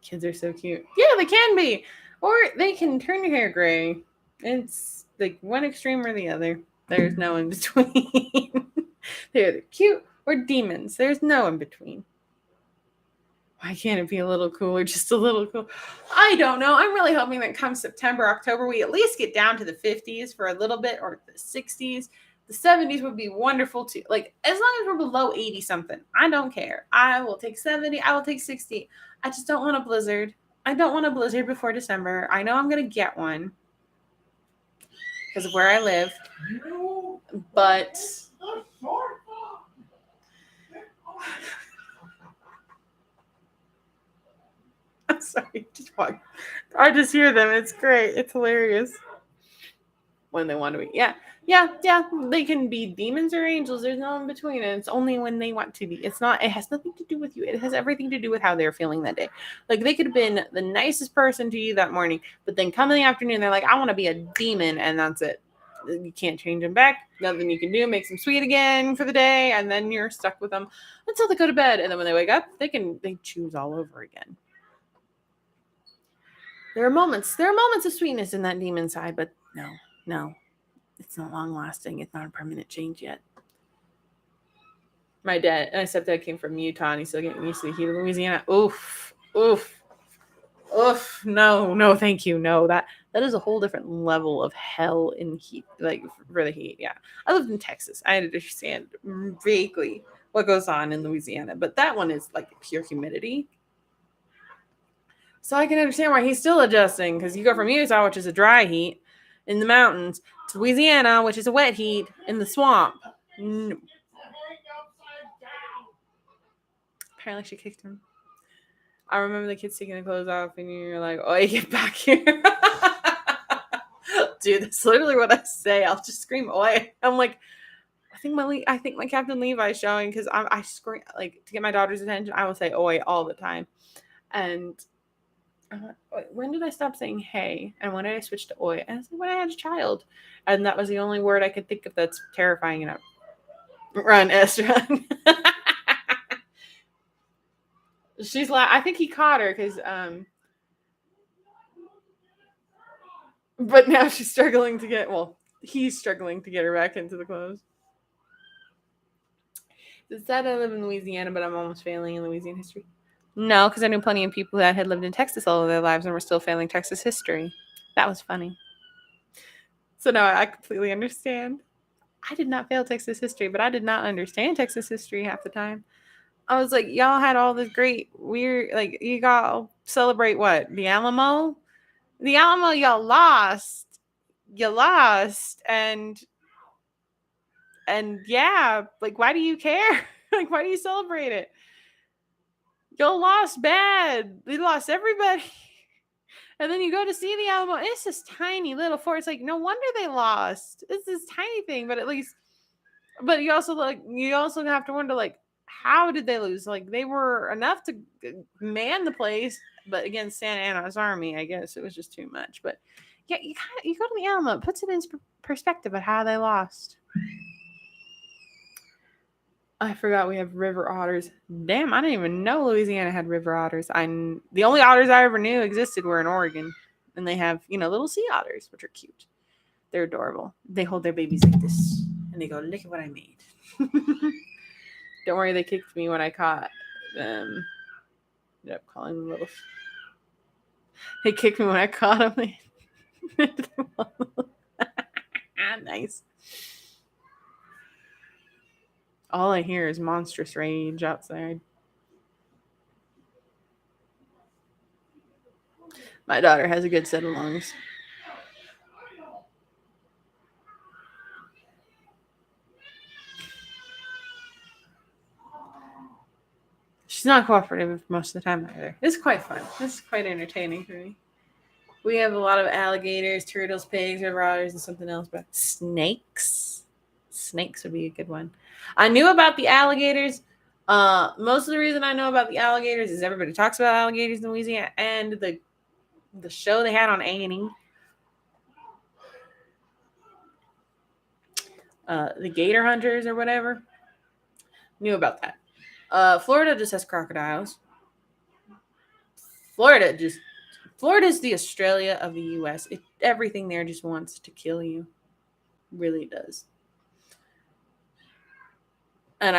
Kids are so cute. Yeah, they can be. Or they can turn your hair gray. It's like one extreme or the other. There's no in between. They're either cute or demons. There's no in between. Why can't it be a little cooler? Just a little cool. I don't know. I'm really hoping that come September, October, we at least get down to the 50s for a little bit, or the 60s. The 70s would be wonderful too. Like, as long as we're below 80 something, I don't care. I will take 70. I will take 60. I just don't want a blizzard. I don't want a blizzard before December. I know I'm going to get one because of where I live. But I'm sorry. I just hear them. It's great. It's hilarious. When they want to be. Yeah. They can be demons or angels. There's no in between. And it's only when they want to be. It has nothing to do with you. It has everything to do with how they're feeling that day. Like, they could have been the nicest person to you that morning, but then come in the afternoon, they're like, I want to be a demon, and that's it. You can't change them back. Nothing you can do. Makes them sweet again for the day, and then you're stuck with them until they go to bed. And then when they wake up, they choose all over again. There are moments of sweetness in that demon side, but no, it's not long lasting. It's not a permanent change yet. My stepdad came from Utah, and he's still getting used to the heat of Louisiana. Oof. No, thank you. No, that is a whole different level of hell in heat, like for the heat. Yeah, I lived in Texas. I understand vaguely what goes on in Louisiana, but that one is like pure humidity. So I can understand why he's still adjusting, because you go from Utah, which is a dry heat in the mountains, to Louisiana, which is a wet heat in the swamp. No. Apparently she kicked him. I remember the kids taking their clothes off and you're like, oh, you get back here. Dude, that's literally what I say. I'll just scream, oi. I'm like, I think my Captain Levi's showing, because I scream, like, to get my daughter's attention, I will say oi all the time. And when did I stop saying hey? And when did I switch to oi? And it's like when I had a child. And that was the only word I could think of that's terrifying enough. Run, S, run. I think he caught her because But now she's struggling to get, well, he's struggling to get her back into the clothes. It's sad I live in Louisiana, but I'm almost failing in Louisiana history. No, because I knew plenty of people that had lived in Texas all of their lives and were still failing Texas history. That was funny. So now I completely understand. I did not fail Texas history, but I did not understand Texas history half the time. I was like, y'all had all this great, weird, like, you got celebrate what? The Alamo? The Alamo, y'all lost. You lost. And yeah, like, why do you care? Like, why do you celebrate it? Y'all lost bad. They lost everybody. And then you go to see the Alamo. It's this tiny little fort. It's like, no wonder they lost. It's this tiny thing, but at least, but you also have to wonder, like, how did they lose? Like, they were enough to man the place, but against Santa Anna's army, I guess it was just too much. But yeah, you go to the Alamo, it puts it in perspective of how they lost. I forgot we have river otters. Damn, I didn't even know Louisiana had river otters. The only otters I ever knew existed were in Oregon, and they have, little sea otters, which are cute. They're adorable. They hold their babies like this, and they go, "Look at what I made." Don't worry, they kicked me when I caught them. Ended up calling them little. They kicked me when I caught them. Nice. All I hear is monstrous rage outside. My daughter has a good set of lungs. She's not cooperative most of the time either. It's quite fun. It's quite entertaining for me. We have a lot of alligators, turtles, pigs, river otters, and something else, but snakes. Snakes would be a good one. I knew about the alligators. Most of the reason I know about the alligators is everybody talks about alligators in Louisiana, and the show they had on A&E. The Gator Hunters or whatever. Knew about that. Florida just has crocodiles. Florida's the Australia of the U.S. Everything there just wants to kill you. Really does. And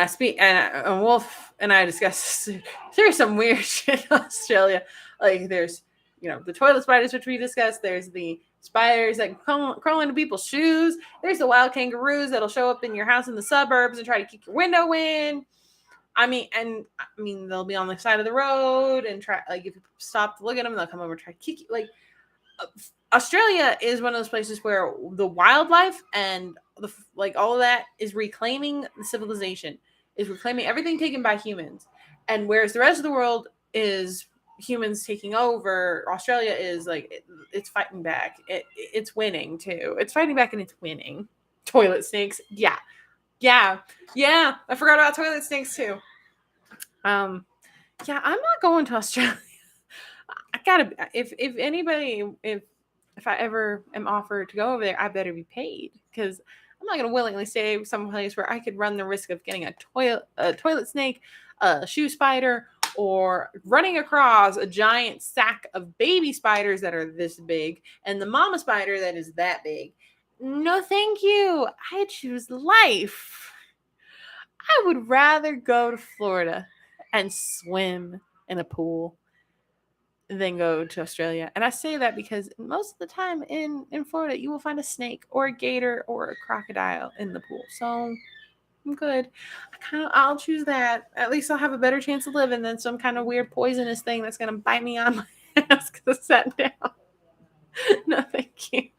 Wolf and I discussed this. There's some weird shit in Australia. Like, there's, the toilet spiders, which we discussed. There's the spiders that crawl into people's shoes. There's the wild kangaroos that'll show up in your house in the suburbs and try to kick your window in. I mean, they'll be on the side of the road and try, like, if you stop to look at them, they'll come over and try to kick you. Like, Australia is one of those places where the wildlife and all of that is reclaiming the civilization, is reclaiming everything taken by humans. And whereas the rest of the world is humans taking over, Australia is like, it's fighting back. It's winning too. It's fighting back and it's winning. Toilet snakes. Yeah. I forgot about toilet snakes too. I'm not going to Australia. I gotta, if anybody, if I ever am offered to go over there, I better be paid, because I'm not going to willingly stay someplace where I could run the risk of getting a toilet snake, a shoe spider, or running across a giant sack of baby spiders that are this big and the mama spider that is that big. No, thank you. I choose life. I would rather go to Florida and swim in a pool than go to Australia. And I say that because most of the time in Florida, you will find a snake or a gator or a crocodile in the pool. So I'm good. I'll choose that. At least I'll have a better chance of living than some kind of weird poisonous thing that's going to bite me on my ass because I sat down. No, thank you.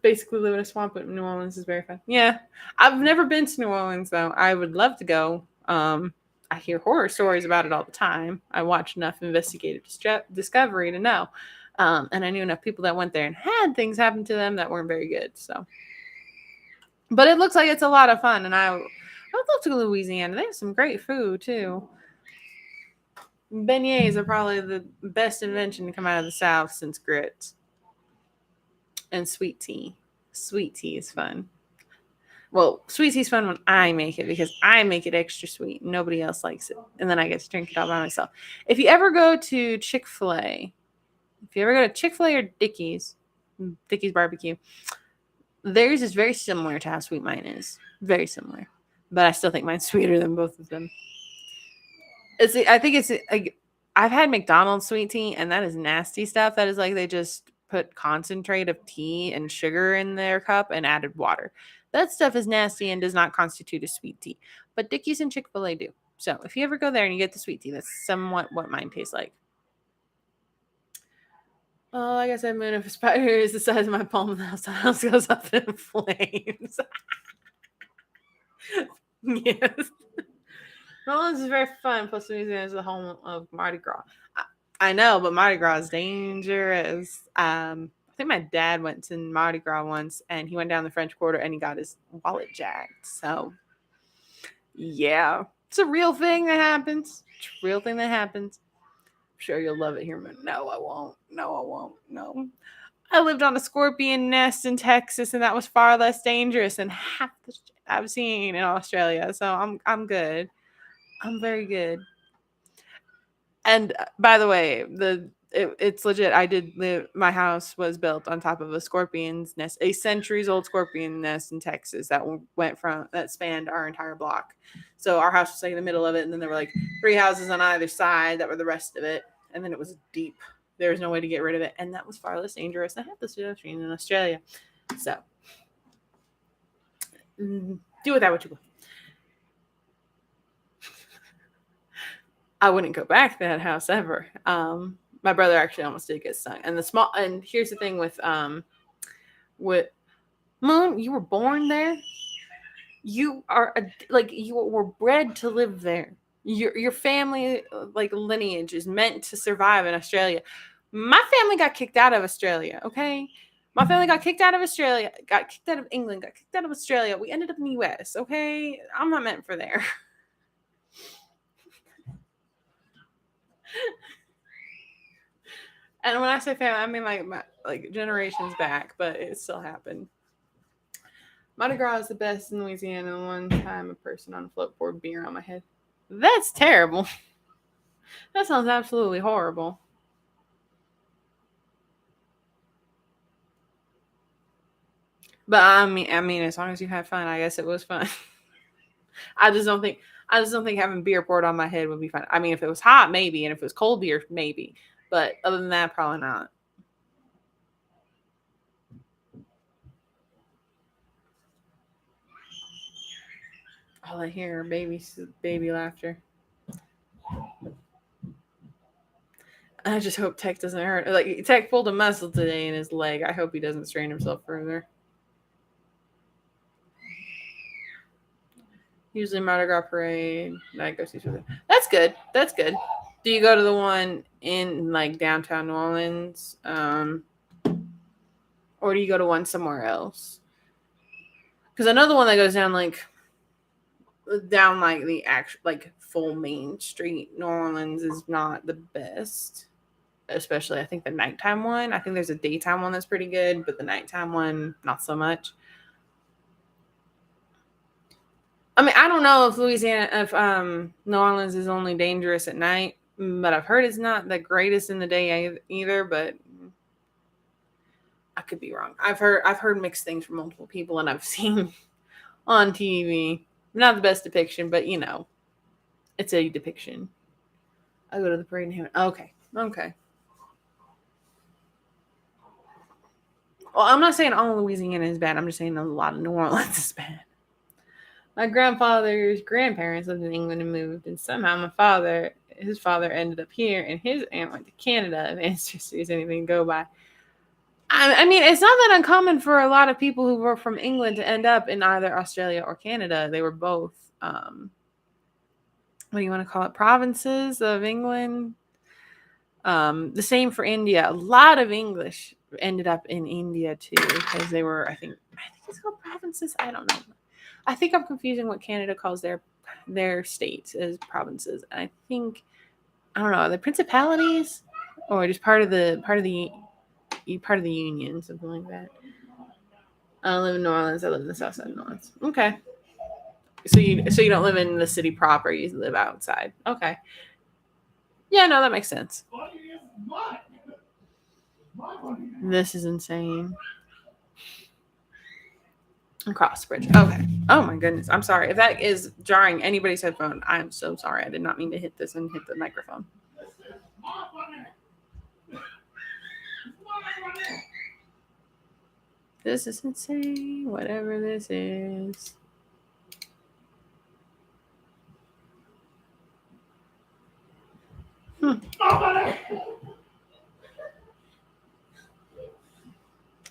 Basically live in a swamp, but New Orleans is very fun. Yeah. I've never been to New Orleans, though. I would love to go. I hear horror stories about it all the time. I watch enough investigative discovery to know. And I knew enough people that went there and had things happen to them that weren't very good. So, but it looks like it's a lot of fun. And I would love to go to Louisiana. They have some great food too. Beignets are probably the best invention to come out of the South since grits. And sweet tea. Sweet tea is fun. Well, sweet tea's fun when I make it, because I make it extra sweet. Nobody else likes it. And then I get to drink it all by myself. If you ever go to Chick-fil-A, If you ever go to Chick-fil-A or Dickie's barbecue, theirs is very similar to how sweet mine is. Very similar. But I still think mine's sweeter than both of them. I think it's like I've had McDonald's sweet tea, and that is nasty stuff. That is like they just put concentrate of tea and sugar in their cup and added water. That stuff is nasty and does not constitute a sweet tea. But Dickie's and Chick-fil-A do. So if you ever go there and you get the sweet tea, that's somewhat what mine tastes like. Oh, like I said, moon, if a spider is the size of my palm, the house goes up in flames. Yes. New Orleans is very fun. Plus, Louisiana is the home of Mardi Gras. I know, but Mardi Gras is dangerous. I think my dad went to Mardi Gras once, and he went down the French Quarter, and he got his wallet jacked. So, yeah, it's a real thing that happens. It's a real thing that happens. I'm sure you'll love it here, but no, I won't. No, I won't. No. I lived on a scorpion nest in Texas, and that was far less dangerous than half the shit I've seen in Australia. So I'm good. I'm very good. And by the way, it's legit. I did live. My house was built on top of a scorpion's nest, a centuries old scorpion nest in Texas that spanned our entire block. So our house was like in the middle of it, and then there were like 3 houses on either side that were the rest of it, and then it was deep. There was no way to get rid of it, and that was far less dangerous than half the shit I've seen in Australia. So do with that what you will. I wouldn't go back to that house ever. My brother actually almost did get stung. And here's the thing with Moon, you were born there. You you were bred to live there. Your family like lineage is meant to survive in Australia. My family got kicked out of Australia, okay? My family got kicked out of Australia, got kicked out of England, got kicked out of Australia. We ended up in the US, okay? I'm not meant for there. And when I say family, I mean like generations back, but it still happened. Mardi Gras is the best in Louisiana. One time, a person on a float poured beer on my head. That's terrible. That sounds absolutely horrible. But I mean, as long as you had fun, I guess it was fun. I just don't think having beer poured on my head would be fun. I mean, if it was hot, maybe, and if it was cold beer, maybe. But other than that, probably not. All I hear are baby laughter. I just hope Tech doesn't hurt. Like Tech pulled a muscle today in his leg. I hope he doesn't strain himself further. Usually Mardi Gras parade. I go see something. That's good. That's good. Do you go to the one in like downtown New Orleans, or do you go to one somewhere else? Because another one that goes down like the actual like full main street New Orleans is not the best. Especially I think the nighttime one. I think there's a daytime one that's pretty good, but the nighttime one not so much. I mean, I don't know if New Orleans is only dangerous at night, but I've heard it's not the greatest in the day either. But I could be wrong. I've heard mixed things from multiple people, and I've seen on TV not the best depiction, but it's a depiction. I go to the parade in heaven. Okay. Well, I'm not saying all Louisiana is bad. I'm just saying a lot of New Orleans is bad. My grandfather's grandparents lived in England and moved, and somehow his father ended up here, and his aunt went to Canada. If ancestry is anything to go by. I mean, it's not that uncommon for a lot of people who were from England to end up in either Australia or Canada. They were both, what do you want to call it, provinces of England. The same for India. A lot of English ended up in India too because they were, I think it's called provinces. I don't know. I think I'm confusing what Canada calls their states as provinces. I think I don't know, the principalities or just part of the union, something like that. I don't live in New Orleans. I live in the south side of New Orleans. Okay. So you don't live in the city proper. You live outside. Okay. Yeah, no, that makes sense. This is insane. Across the bridge. Okay. Oh my goodness. I'm sorry. If that is jarring anybody's headphone, I'm so sorry. I did not mean to hit this and hit the microphone. This is insane. Whatever this is.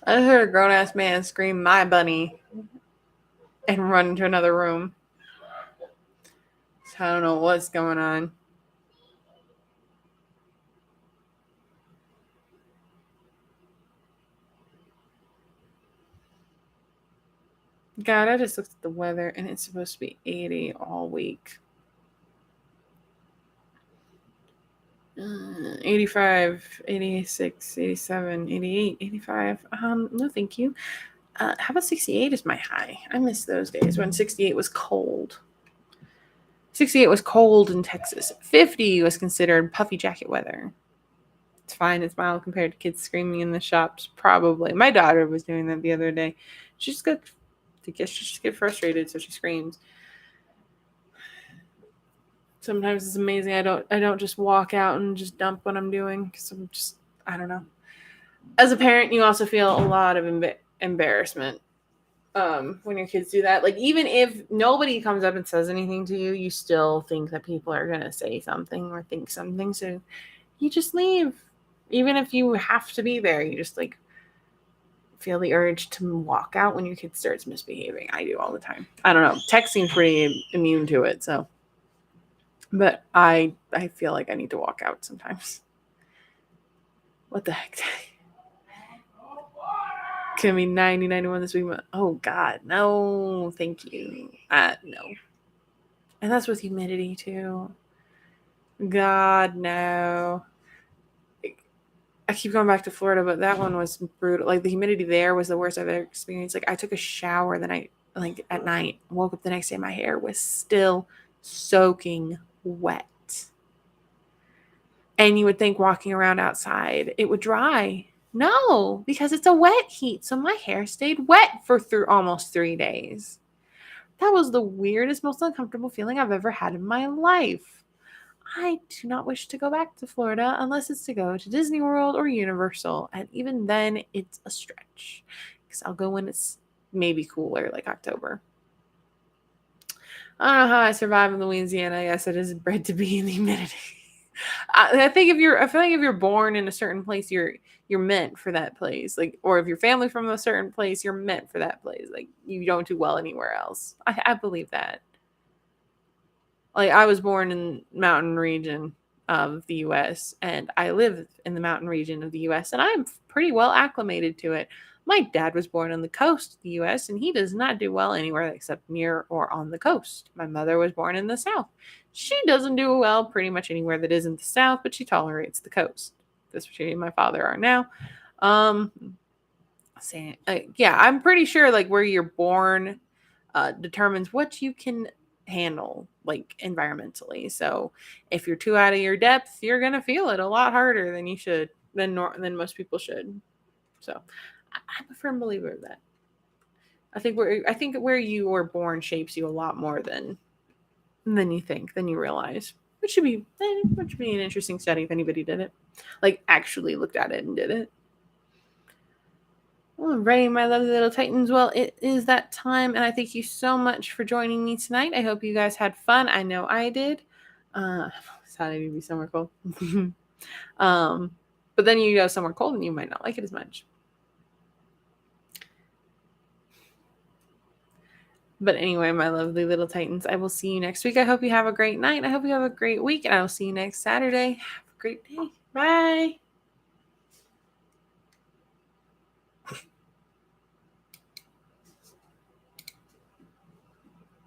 I heard a grown ass man scream, "My bunny," and run into another room. So I don't know what's going on. God, I just looked at the weather and it's supposed to be 80 all week. 85, 86, 87, 88, 85. No, thank you. How about 68 is my high? I miss those days when 68 was cold. 68 was cold in Texas. 50 was considered puffy jacket weather. It's fine. It's mild compared to kids screaming in the shops. Probably. My daughter was doing that the other day. She just get frustrated, so she screams. Sometimes it's amazing. I don't just walk out and just dump what I'm doing because I don't know. As a parent, you also feel a lot of embarrassment when your kids do that. Like, even if nobody comes up and says anything to you, you still think that people are going to say something or think something. So you just leave. Even if you have to be there, you just like feel the urge to walk out when your kid starts misbehaving. I do all the time. I don't know. Tech seems pretty immune to it, so. But I feel like I need to walk out sometimes. What the heck? Can be 90, 91 this week. Oh, God. No. Thank you. No. And that's with humidity, too. God, no. I keep going back to Florida, but that one was brutal. Like, the humidity there was the worst I've ever experienced. Like, I took a shower the night, like, at night. Woke up the next day, my hair was still soaking wet. And you would think walking around outside, it would dry. No, because it's a wet heat. So my hair stayed wet for almost 3 days. That was the weirdest, most uncomfortable feeling I've ever had in my life. I do not wish to go back to Florida unless it's to go to Disney World or Universal. And even then, it's a stretch. Because I'll go when it's maybe cooler, like October. I don't know how I survive in Louisiana. I guess it is bred to be in the humidity. I feel like if you're born in a certain place, you're meant for that place. Like, or if your family from a certain place, you're meant for that place. Like, you don't do well anywhere else. I believe that. Like, I was born in mountain region of the U.S. and I live in the mountain region of the U.S. and I'm pretty well acclimated to it. My dad was born on the coast of the U.S. and he does not do well anywhere except near or on the coast. My mother was born in the South. She doesn't do well pretty much anywhere that isn't the South, but she tolerates the coast. That's what she and my father are now. Yeah, I'm pretty sure like where you're born determines what you can handle like environmentally. So if you're too out of your depth, you're gonna feel it a lot harder than you should than most people should. So I'm a firm believer of that. I think where you were born shapes you a lot more than you think, than you realize. Which should be an interesting study if anybody did it, like actually looked at it and did it. All right, my lovely little Titans. Well, it is that time, and I thank you so much for joining me tonight. I hope you guys had fun. I know I did. It's how to be somewhere cold. But then you go somewhere cold and you might not like it as much. But anyway, my lovely little Titans, I will see you next week. I hope you have a great night. I hope you have a great week, and I will see you next Saturday. Have a great day. Bye.